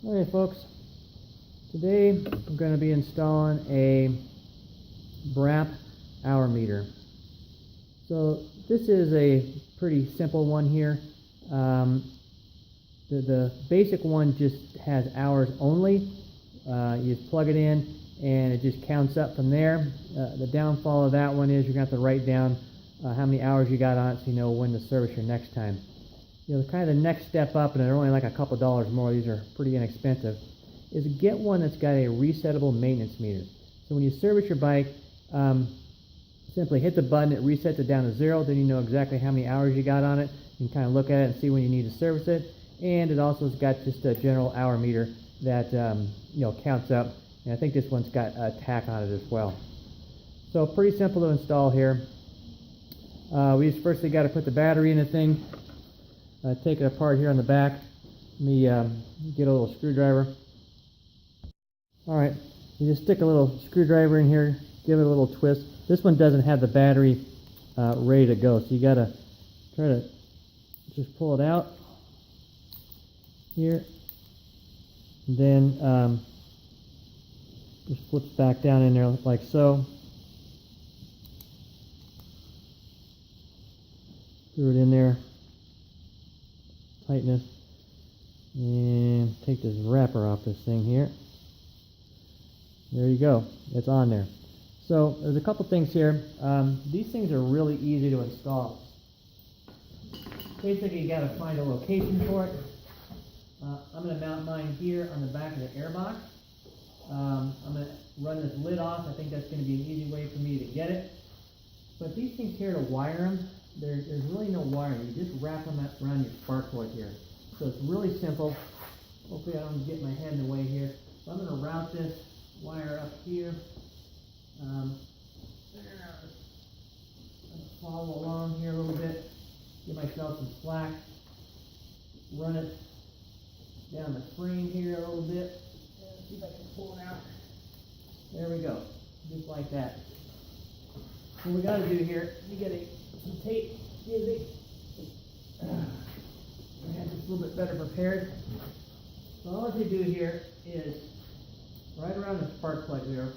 Okay folks, today I'm going to be installing a BRAP hour meter. So this is a pretty simple one here. The basic one just has hours only. You just plug it in and it just counts up from there. The downfall of that one is you're going to have to write down how many hours you got on it so you know when to service your next time. Kind of the next step up, and they're only like a couple dollars more, these are pretty inexpensive, is get one that's got a resettable maintenance meter. So when you service your bike, simply hit the button, it resets it down to 0, then you know exactly how many hours you got on it. You can kind of look at it and see when you need to service it. And it also has got just a general hour meter that counts up, and I think this one's got a tach on it as well. So pretty simple to install here. We just firstly got to put the battery in the thing. Take it apart here on the back. Let me get a little screwdriver. Alright, you just stick a little screwdriver in here, give it a little twist. This one doesn't have the battery ready to go, so you got to try to just pull it out here. And then just flips back down in there like so. Screw it in there. Tightness, and take this wrapper off this thing here. There you go, it's on there. So there's a couple things here. These things are really easy to install. Basically you got to find a location for it. I'm going to mount mine here on the back of the airbox. I'm going to run this lid off. I think that's going to be an easy way for me to get it. But these things here, to wire them, there's really no wiring. You just wrap them around your spark plug here. So it's really simple. Hopefully I don't get my head in the way here. So I'm going to route this wire up here. Follow along here a little bit. Give myself some slack. Run it down the frame here a little bit. See if I can pull it out. There we go. Just like that. What we got to do here, you get some tape. I have this a little bit better prepared. So all you do here is right around the spark plug here.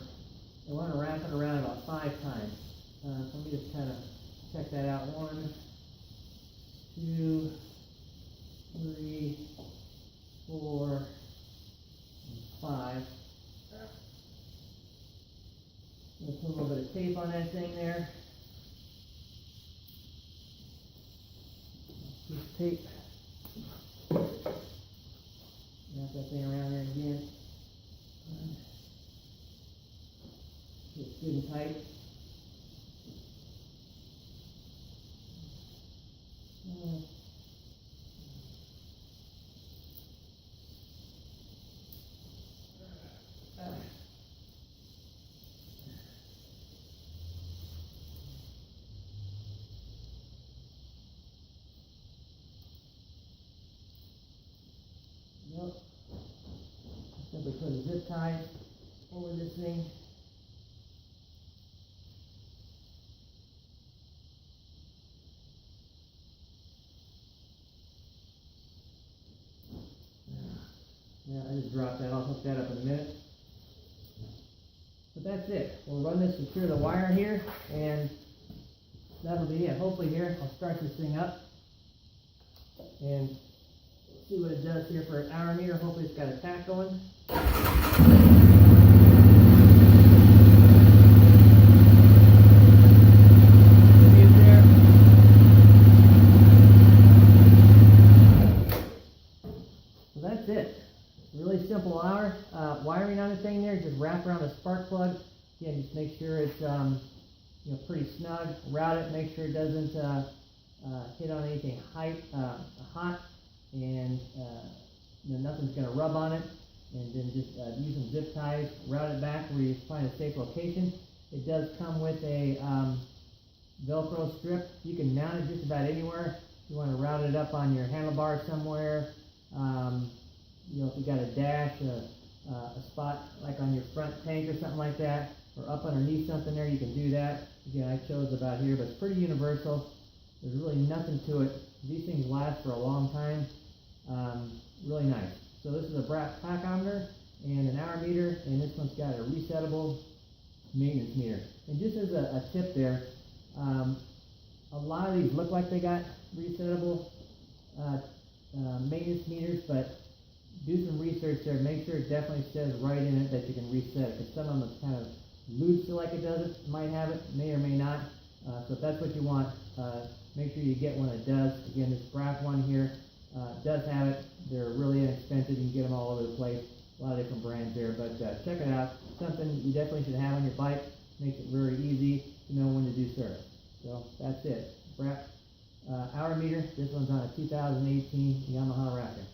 You want to wrap it around about 5 times. So let me just kind of check that out. 1, 2, 3, 4, and 5. Let's put a little bit of tape on that thing there. Piece of tape. Wrap that thing around there again. Get it good and tight. Simply put a zip tie over this thing. Yeah, I just dropped that. I'll hook that up in a minute. But that's it. We'll run this, secure the wire here, and that'll be it. Hopefully here, I'll start this thing up and see what it does here for an hour meter. Hopefully it's got a tach going. So that's it. Really simple hour. Wiring on the thing there, just wrap around the spark plug. Again, just make sure it's pretty snug. Route it, make sure it doesn't hit on anything hot, and nothing's going to rub on it. And then just use some zip ties, route it back where you find a safe location. It does come with a Velcro strip. You can mount it just about anywhere. If you want to route it up on your handlebar somewhere, if you got a dash, a spot like on your front tank or something like that, or up underneath something there, you can do that. Again, I chose about here, but it's pretty universal. There's really nothing to it. These things last for a long time. Really nice. So this is a brass tachometer and an hour meter, and this one's got a resettable maintenance meter. And just as a tip there, a lot of these look like they got resettable maintenance meters, but do some research there. Make sure it definitely says right in it that you can reset it. Because some of them is kind of loose, so like it does it, might have it, may or may not. So if that's what you want, make sure you get one that does. Again, this brass one here does have it. They're really inexpensive. You can get them all over the place. A lot of different brands there, but check it out. Something you definitely should have on your bike. Makes it very easy to know when to do service. So that's it. Brass hour meter. This one's on a 2018 Yamaha Raptor.